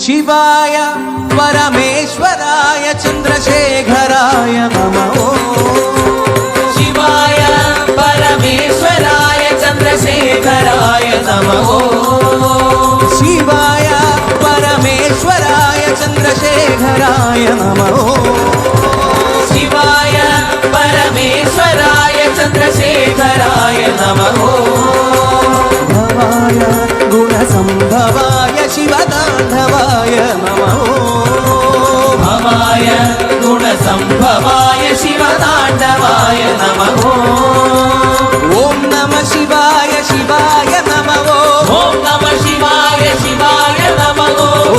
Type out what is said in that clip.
शिवाय परमेश्वराय चंद्रशेखराय नमः। शिवाय परमेश्वराय चंद्रशेखराय नमः। शिवाय परमेश्वराय चंद्रशेखराय नमः। शिवाय परमेश्वराय चंद्रशेखराय नमः। भवाय गुणसंभवाय शिवतांडवाय नमः। भवाय गुणसंभवाय शिवतांडवाय नमः। ओम नमः शिवाय शिवाय नमः। ओम नमः शिवाय शिवाय नमः।